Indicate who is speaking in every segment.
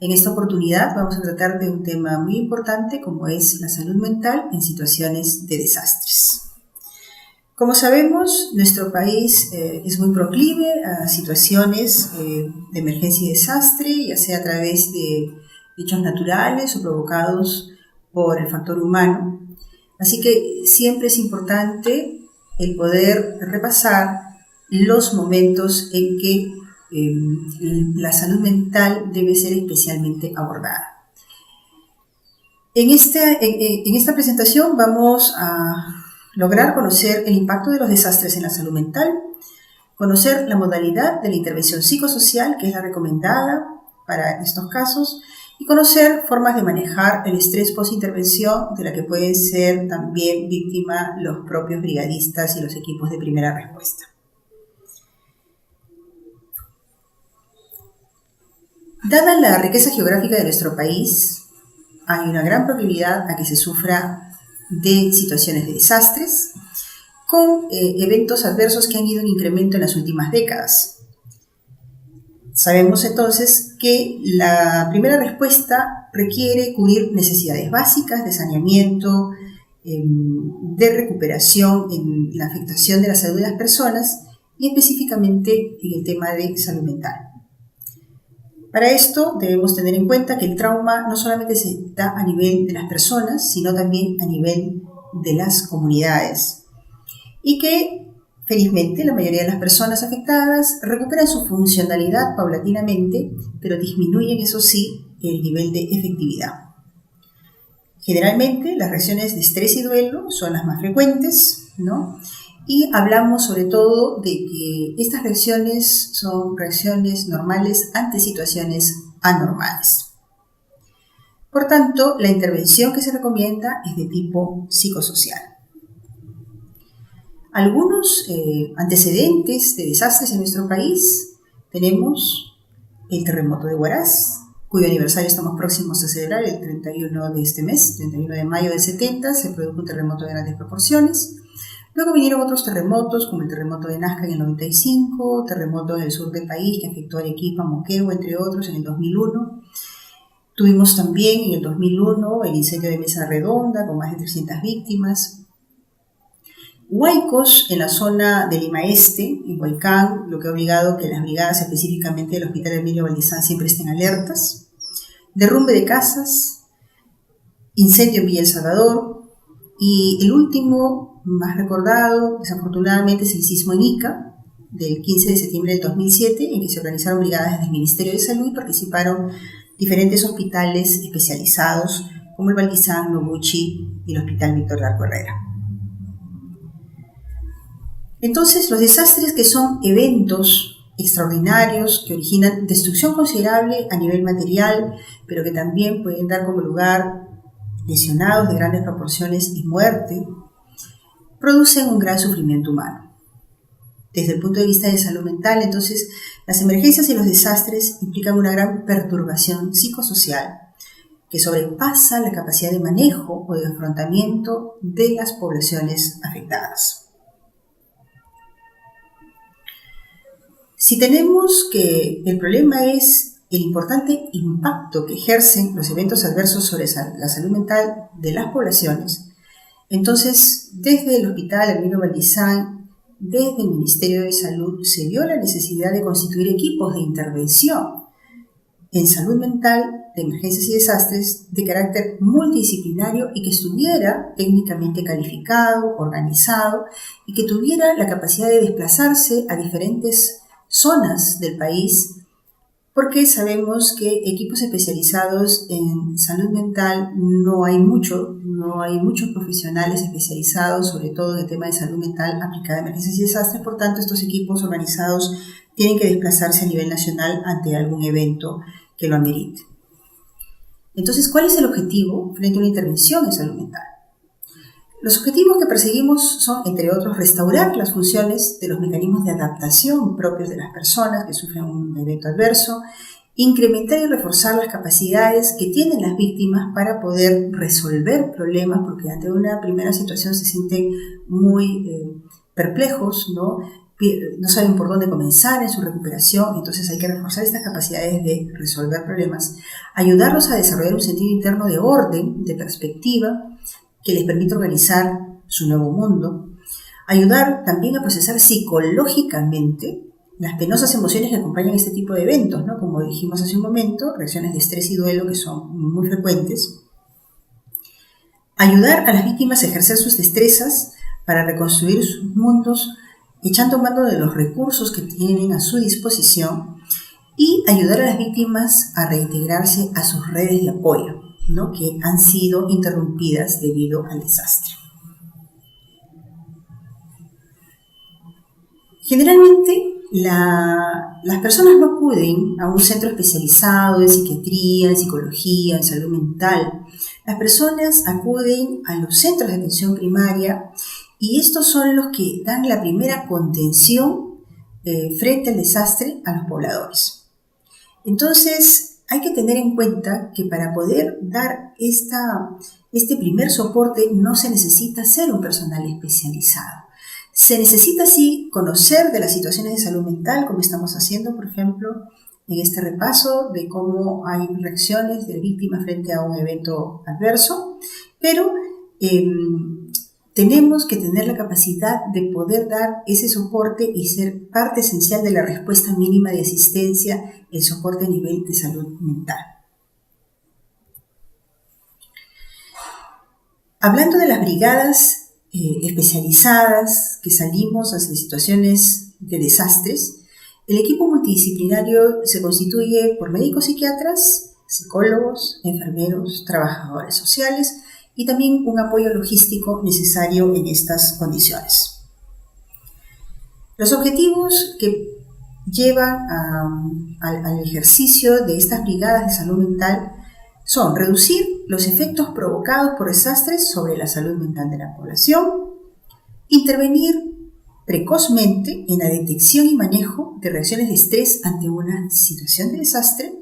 Speaker 1: En esta oportunidad vamos a tratar de un tema muy importante como es la salud mental en situaciones de desastres. Como sabemos, nuestro país es muy proclive a situaciones de emergencia y desastre, ya sea a través de hechos naturales o provocados por el factor humano. Así que siempre es importante el poder repasar los momentos en que la salud mental debe ser especialmente abordada. En esta presentación vamos a lograr conocer el impacto de los desastres en la salud mental, conocer la modalidad de la intervención psicosocial, que es la recomendada para estos casos, y conocer formas de manejar el estrés post-intervención de la que pueden ser también víctimas los propios brigadistas y los equipos de primera respuesta. Dada la riqueza geográfica de nuestro país, hay una gran probabilidad a que se sufra de situaciones de desastres, con eventos adversos que han ido en incremento en las últimas décadas. Sabemos entonces que la primera respuesta requiere cubrir necesidades básicas de saneamiento, de recuperación en la afectación de la salud de las personas y específicamente en el tema de salud mental. Para esto debemos tener en cuenta que el trauma no solamente se da a nivel de las personas, sino también a nivel de las comunidades. Y que, felizmente, la mayoría de las personas afectadas recuperan su funcionalidad paulatinamente, pero disminuyen, eso sí, el nivel de efectividad. Generalmente, las reacciones de estrés y duelo son las más frecuentes, ¿no? Y hablamos sobre todo de que estas reacciones son reacciones normales ante situaciones anormales. Por tanto, la intervención que se recomienda es de tipo psicosocial. Algunos antecedentes de desastres en nuestro país: tenemos el terremoto de Huaraz, cuyo aniversario estamos próximos a celebrar el 31 de este mes, 31 de mayo del 70, se produjo un terremoto de grandes proporciones. Luego vinieron otros terremotos, como el terremoto de Nazca en el 95, terremoto en el sur del país que afectó a Arequipa, Moquegua, entre otros, en el 2001. Tuvimos también en el 2001 el incendio de Mesa Redonda, con más de 300 víctimas. Huaicos en la zona de Lima Este, en Huaycán, lo que ha obligado que las brigadas, específicamente del Hospital Emilio Valdizán, siempre estén alertas. Derrumbe de casas, incendio en Villa El Salvador, y el último, más recordado, desafortunadamente, es el sismo en Ica, del 15 de septiembre del 2007, en que se organizaron brigadas desde el Ministerio de Salud y participaron diferentes hospitales especializados, como el Valdizán, Noguchi y el Hospital Víctor Larco Herrera. Entonces, los desastres, que son eventos extraordinarios que originan destrucción considerable a nivel material, pero que también pueden dar como lugar lesionados de grandes proporciones y muerte, producen un gran sufrimiento humano. Desde el punto de vista de salud mental, entonces, las emergencias y los desastres implican una gran perturbación psicosocial que sobrepasa la capacidad de manejo o de afrontamiento de las poblaciones afectadas. Si tenemos que el problema es el importante impacto que ejercen los eventos adversos sobre la salud mental de las poblaciones, entonces desde el Hospital Emilio Valdizán, desde el Ministerio de Salud, se vio la necesidad de constituir equipos de intervención en salud mental de emergencias y desastres de carácter multidisciplinario y que estuviera técnicamente calificado, organizado y que tuviera la capacidad de desplazarse a diferentes zonas del país, porque sabemos que equipos especializados en salud mental no hay muchos profesionales especializados, sobre todo en el tema de salud mental aplicada a emergencias y desastres. Por tanto, estos equipos organizados tienen que desplazarse a nivel nacional ante algún evento que lo amerite. Entonces, ¿cuál es el objetivo frente a una intervención en salud mental? Los objetivos que perseguimos son, entre otros, restaurar las funciones de los mecanismos de adaptación propios de las personas que sufren un evento adverso, incrementar y reforzar las capacidades que tienen las víctimas para poder resolver problemas, porque ante una primera situación se sienten muy perplejos, ¿no? no saben por dónde comenzar en su recuperación, entonces hay que reforzar estas capacidades de resolver problemas, ayudarlos a desarrollar un sentido interno de orden, de perspectiva, que les permita organizar su nuevo mundo, ayudar también a procesar psicológicamente las penosas emociones que acompañan este tipo de eventos, ¿no? Como dijimos hace un momento, reacciones de estrés y duelo que son muy frecuentes. Ayudar a las víctimas a ejercer sus destrezas para reconstruir sus mundos, echando mano de los recursos que tienen a su disposición, y ayudar a las víctimas a reintegrarse a sus redes de apoyo, ¿no? Que han sido interrumpidas debido al desastre. Generalmente, las personas no acuden a un centro especializado en psiquiatría, en psicología, en salud mental. Las personas acuden a los centros de atención primaria y estos son los que dan la primera contención frente al desastre a los pobladores. Entonces, hay que tener en cuenta que para poder dar este primer soporte no se necesita ser un personal especializado. Se necesita sí conocer de las situaciones de salud mental, como estamos haciendo, por ejemplo, en este repaso de cómo hay reacciones de víctimas frente a un evento adverso, pero tenemos que tener la capacidad de poder dar ese soporte y ser parte esencial de la respuesta mínima de asistencia, el soporte a nivel de salud mental. Hablando de las brigadas especializadas que salimos ante situaciones de desastres, el equipo multidisciplinario se constituye por médicos psiquiatras, psicólogos, enfermeros, trabajadores sociales y también un apoyo logístico necesario en estas condiciones. Los objetivos que llevan al ejercicio de estas brigadas de salud mental son reducir los efectos provocados por desastres sobre la salud mental de la población, intervenir precozmente en la detección y manejo de reacciones de estrés ante una situación de desastre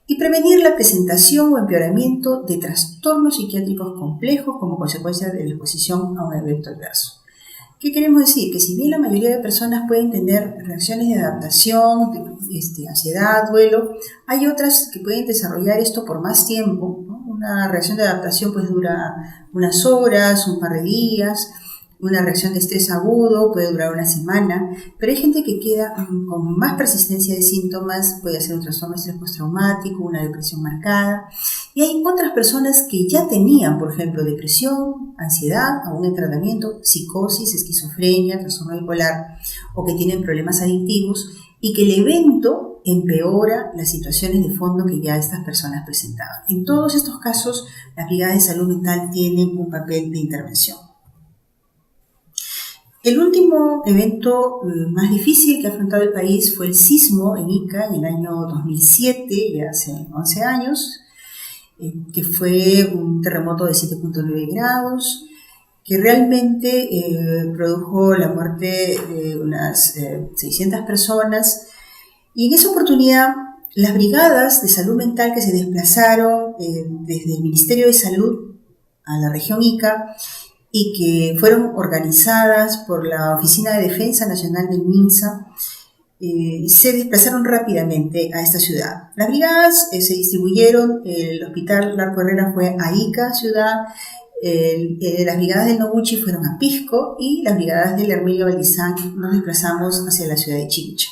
Speaker 1: y prevenir la presentación o empeoramiento de trastornos psiquiátricos complejos como consecuencia de la exposición a un evento adverso. ¿Qué queremos decir? Que si bien la mayoría de personas pueden tener reacciones de adaptación, ansiedad, duelo, hay otras que pueden desarrollar esto por más tiempo, ¿no? Una reacción de adaptación pues dura unas horas, un par de días. Una reacción de estrés agudo puede durar una semana, pero hay gente que queda con más persistencia de síntomas, puede ser un trastorno de estrés postraumático, una depresión marcada, y hay otras personas que ya tenían, por ejemplo, depresión, ansiedad, aún en tratamiento, psicosis, esquizofrenia, trastorno bipolar, o que tienen problemas adictivos, y que el evento empeora las situaciones de fondo que ya estas personas presentaban. En todos estos casos, las brigadas de salud mental tienen un papel de intervención. El último evento más difícil que ha afrontado el país fue el sismo en Ica en el año 2007, ya hace 11 años, que fue un terremoto de 7.9 grados, que realmente produjo la muerte de unas 600 personas. Y en esa oportunidad, las brigadas de salud mental que se desplazaron desde el Ministerio de Salud a la región Ica y que fueron organizadas por la Oficina de Defensa Nacional del MINSA, se desplazaron rápidamente a esta ciudad. Las brigadas se distribuyeron, el Hospital Larco Herrera fue a Ica, ciudad, las brigadas del Noguchi fueron a Pisco y las brigadas del Hermilio Valdizán nos desplazamos hacia la ciudad de Chincha.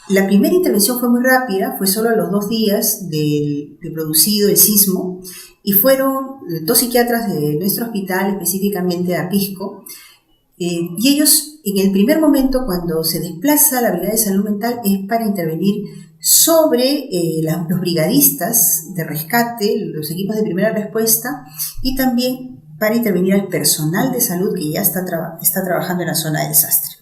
Speaker 1: La primera intervención fue muy rápida, fue solo a los 2 días de producido el sismo, y fueron 2 psiquiatras de nuestro hospital, específicamente a Pisco, y ellos en el primer momento cuando se desplaza la brigada de salud mental es para intervenir sobre los brigadistas de rescate, los equipos de primera respuesta, y también para intervenir al personal de salud que ya está trabajando en la zona de desastre.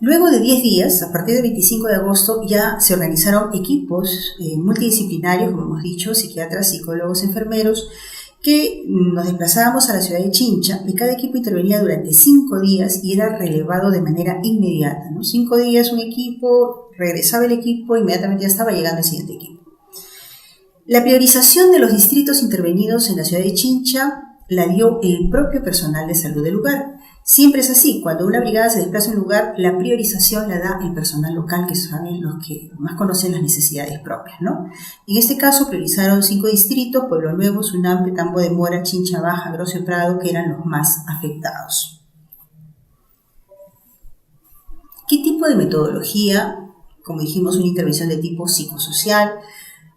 Speaker 1: Luego de 10 días, a partir del 25 de agosto, ya se organizaron equipos multidisciplinarios, como hemos dicho, psiquiatras, psicólogos, enfermeros, que nos desplazábamos a la ciudad de Chincha y cada equipo intervenía durante 5 días y era relevado de manera inmediata, ¿no? 5 días un equipo, regresaba el equipo, inmediatamente ya estaba llegando el siguiente equipo. La priorización de los distritos intervenidos en la ciudad de Chincha la dio el propio personal de salud del lugar. Siempre es así, cuando una brigada se desplaza a un lugar, la priorización la da el personal local, que son los que más conocen las necesidades propias, ¿no? En este caso priorizaron 5 distritos: Pueblo Nuevo, Sunampe, Tambo de Mora, Chincha Baja, Grosio Prado, que eran los más afectados. ¿Qué tipo de metodología? Como dijimos, una intervención de tipo psicosocial.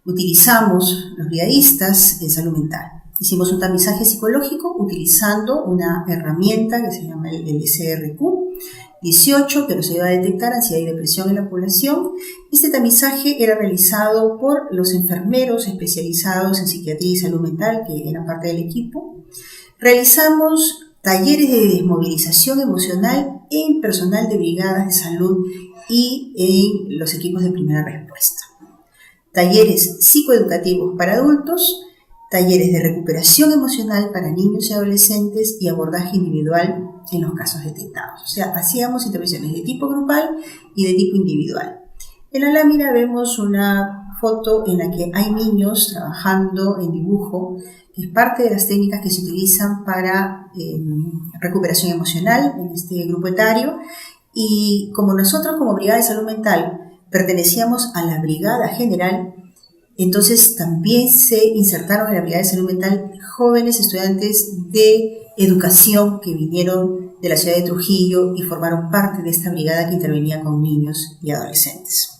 Speaker 1: Utilizamos los brigadistas en salud mental. Hicimos un tamizaje psicológico utilizando una herramienta que se llama el SRQ-18, que nos ayuda a detectar ansiedad y depresión en la población. Este tamizaje era realizado por los enfermeros especializados en psiquiatría y salud mental, que eran parte del equipo. Realizamos talleres de desmovilización emocional en personal de brigadas de salud y en los equipos de primera respuesta. Talleres psicoeducativos para adultos, talleres de recuperación emocional para niños y adolescentes y abordaje individual en los casos detectados. O sea, hacíamos intervenciones de tipo grupal y de tipo individual. En la lámina vemos una foto en la que hay niños trabajando en dibujo, que es parte de las técnicas que se utilizan para recuperación emocional en este grupo etario. Y como nosotros, como Brigada de Salud Mental, pertenecíamos a la Brigada General, entonces también se insertaron en la Brigada de Salud Mental jóvenes estudiantes de educación que vinieron de la ciudad de Trujillo y formaron parte de esta brigada que intervenía con niños y adolescentes.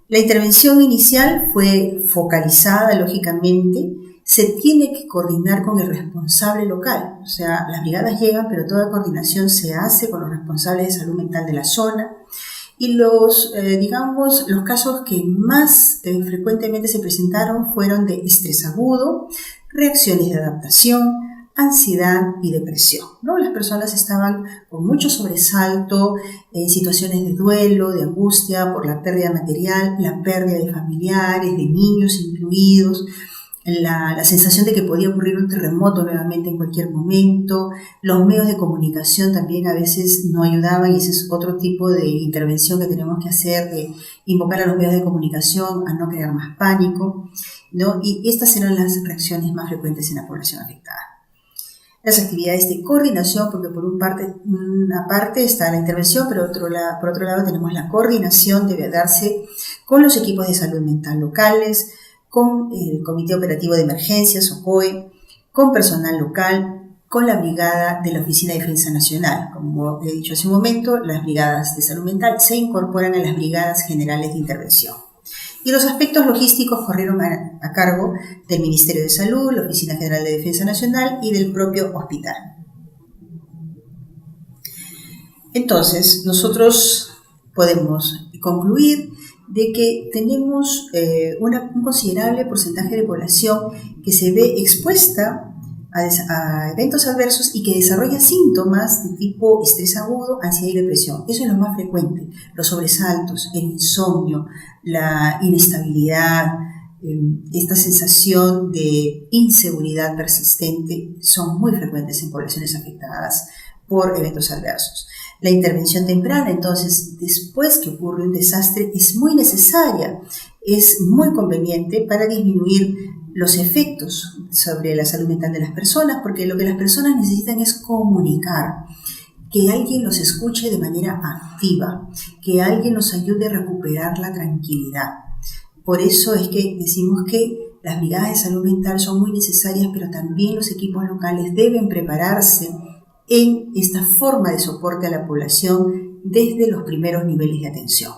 Speaker 1: La intervención inicial fue focalizada, lógicamente. Se tiene que coordinar con el responsable local, o sea, las brigadas llegan, pero toda coordinación se hace con los responsables de salud mental de la zona. Y los casos que más frecuentemente se presentaron fueron de estrés agudo, reacciones de adaptación, ansiedad y depresión, ¿no? Las personas estaban con mucho sobresalto, en situaciones de duelo, de angustia por la pérdida material, la pérdida de familiares, de niños incluidos, la sensación de que podía ocurrir un terremoto nuevamente en cualquier momento. Los medios de comunicación también a veces no ayudaban, y ese es otro tipo de intervención que tenemos que hacer, de invocar a los medios de comunicación a no crear más pánico, ¿no? Y estas eran las reacciones más frecuentes en la población afectada. Las actividades de coordinación, porque por una parte está la intervención, pero por otro lado tenemos la coordinación, debe darse con los equipos de salud mental locales, con el Comité Operativo de Emergencias, o COE, con personal local, con la brigada de la Oficina de Defensa Nacional. Como he dicho hace un momento, las brigadas de salud mental se incorporan a las brigadas generales de intervención. Y los aspectos logísticos corrieron a cargo del Ministerio de Salud, la Oficina General de Defensa Nacional y del propio hospital. Entonces, nosotros podemos concluir de que tenemos un considerable porcentaje de población que se ve expuesta a eventos adversos y que desarrolla síntomas de tipo estrés agudo, ansiedad y depresión. Eso es lo más frecuente. Los sobresaltos, el insomnio, la inestabilidad, esta sensación de inseguridad persistente son muy frecuentes en poblaciones afectadas por eventos adversos. La intervención temprana, entonces, después que ocurre un desastre, es muy necesaria, es muy conveniente para disminuir los efectos sobre la salud mental de las personas, porque lo que las personas necesitan es comunicar, que alguien los escuche de manera activa, que alguien los ayude a recuperar la tranquilidad. Por eso es que decimos que las brigadas de salud mental son muy necesarias, pero también los equipos locales deben prepararse en esta forma de soporte a la población desde los primeros niveles de atención.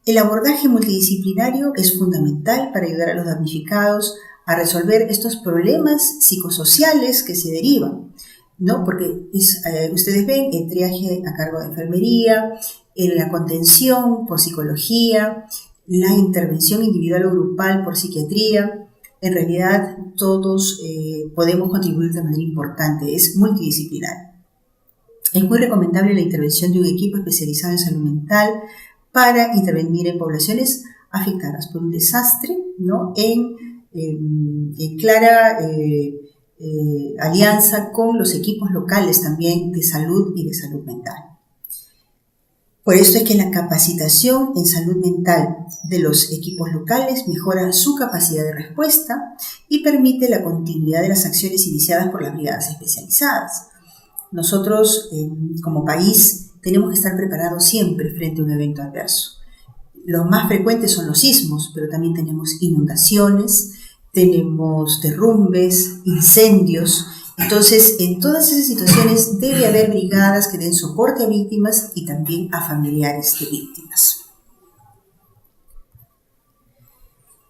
Speaker 1: El abordaje multidisciplinario es fundamental para ayudar a los damnificados a resolver estos problemas psicosociales que se derivan, ¿no? Porque ustedes ven el triaje a cargo de enfermería, la contención por psicología, la intervención individual o grupal por psiquiatría. En realidad todos podemos contribuir de manera importante, es multidisciplinar. Es muy recomendable la intervención de un equipo especializado en salud mental para intervenir en poblaciones afectadas por un desastre, ¿no? en clara alianza con los equipos locales también de salud y de salud mental. Por esto es que la capacitación en salud mental de los equipos locales mejora su capacidad de respuesta y permite la continuidad de las acciones iniciadas por las brigadas especializadas. Nosotros, como país, tenemos que estar preparados siempre frente a un evento adverso. Los más frecuentes son los sismos, pero también tenemos inundaciones, tenemos derrumbes, incendios. Entonces, en todas esas situaciones debe haber brigadas que den soporte a víctimas y también a familiares de víctimas.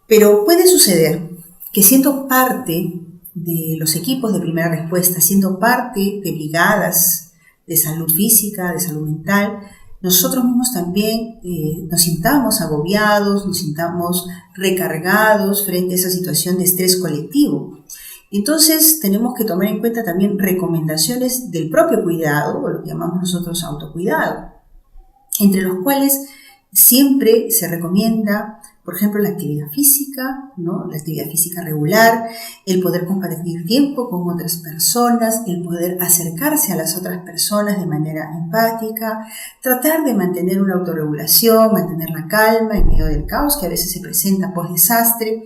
Speaker 1: Pero puede suceder que siendo parte de los equipos de primera respuesta, siendo parte de brigadas de salud física, de salud mental, nosotros mismos también nos sintamos agobiados, nos sintamos recargados frente a esa situación de estrés colectivo. Entonces tenemos que tomar en cuenta también recomendaciones del propio cuidado, o lo que llamamos nosotros autocuidado, entre los cuales siempre se recomienda, por ejemplo, la actividad física, ¿no? La actividad física regular, el poder compartir tiempo con otras personas, el poder acercarse a las otras personas de manera empática, tratar de mantener una autorregulación, mantener la calma en medio del caos que a veces se presenta post-desastre,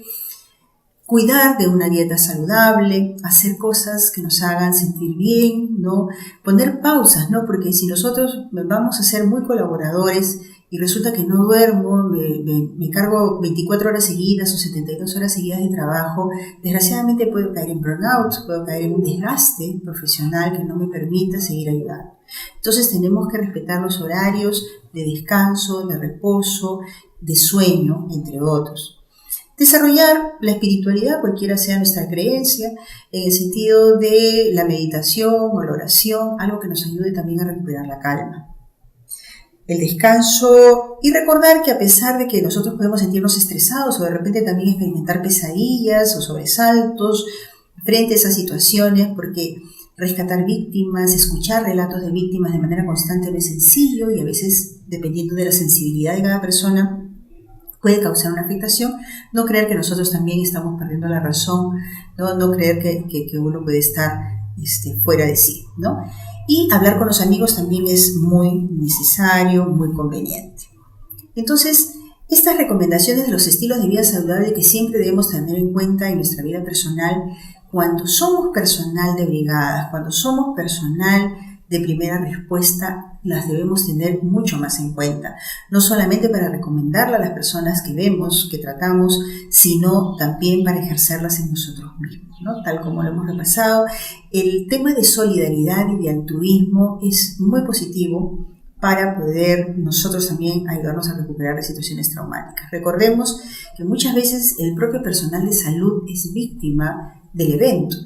Speaker 1: cuidar de una dieta saludable, hacer cosas que nos hagan sentir bien, ¿no? Poner pausas, ¿no? Porque si nosotros vamos a ser muy colaboradores y resulta que no duermo, me cargo 24 horas seguidas o 72 horas seguidas de trabajo, desgraciadamente puedo caer en burnout, puedo caer en un desgaste profesional que no me permita seguir ayudando. Entonces tenemos que respetar los horarios de descanso, de reposo, de sueño, entre otros. Desarrollar la espiritualidad, cualquiera sea nuestra creencia, en el sentido de la meditación o la oración, algo que nos ayude también a recuperar la calma. El descanso y recordar que a pesar de que nosotros podemos sentirnos estresados o de repente también experimentar pesadillas o sobresaltos frente a esas situaciones, porque rescatar víctimas, escuchar relatos de víctimas de manera constante no es sencillo y a veces, dependiendo de la sensibilidad de cada persona, puede causar una afectación, no creer que nosotros también estamos perdiendo la razón, no creer que uno puede estar fuera de sí, ¿no? Y hablar con los amigos también es muy necesario, muy conveniente. Entonces, estas recomendaciones de los estilos de vida saludable que siempre debemos tener en cuenta en nuestra vida personal, cuando somos personal de brigadas, cuando somos personal de primera respuesta, las debemos tener mucho más en cuenta, no solamente para recomendarla a las personas que vemos, que tratamos, sino también para ejercerlas en nosotros mismos, ¿no? Tal como lo hemos repasado, el tema de solidaridad y de altruismo es muy positivo para poder nosotros también ayudarnos a recuperar de situaciones traumáticas. Recordemos que muchas veces el propio personal de salud es víctima del evento.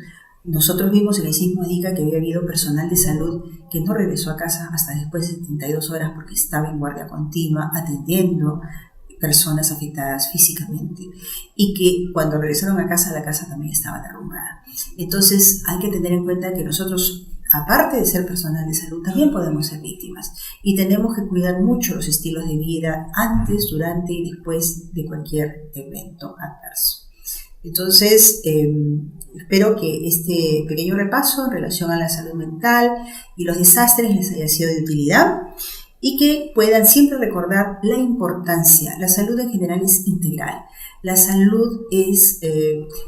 Speaker 1: Nosotros vimos en el sismo de Ica que había habido personal de salud que no regresó a casa hasta después de 72 horas porque estaba en guardia continua atendiendo personas afectadas físicamente y que cuando regresaron a casa, la casa también estaba derrumbada. Entonces hay que tener en cuenta que nosotros, aparte de ser personal de salud, también podemos ser víctimas y tenemos que cuidar mucho los estilos de vida antes, durante y después de cualquier evento adverso. Entonces, espero que este pequeño repaso en relación a la salud mental y los desastres les haya sido de utilidad y que puedan siempre recordar la importancia. La salud en general es integral. La salud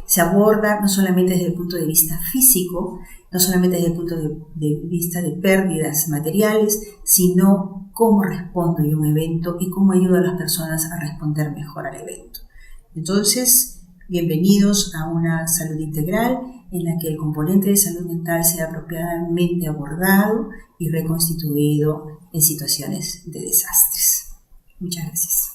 Speaker 1: se aborda no solamente desde el punto de vista físico, no solamente desde el punto de vista de pérdidas materiales, sino cómo respondo yo a un evento y cómo ayudo a las personas a responder mejor al evento. Entonces, bienvenidos a una salud integral en la que el componente de salud mental sea apropiadamente abordado y reconstituido en situaciones de desastres. Muchas gracias.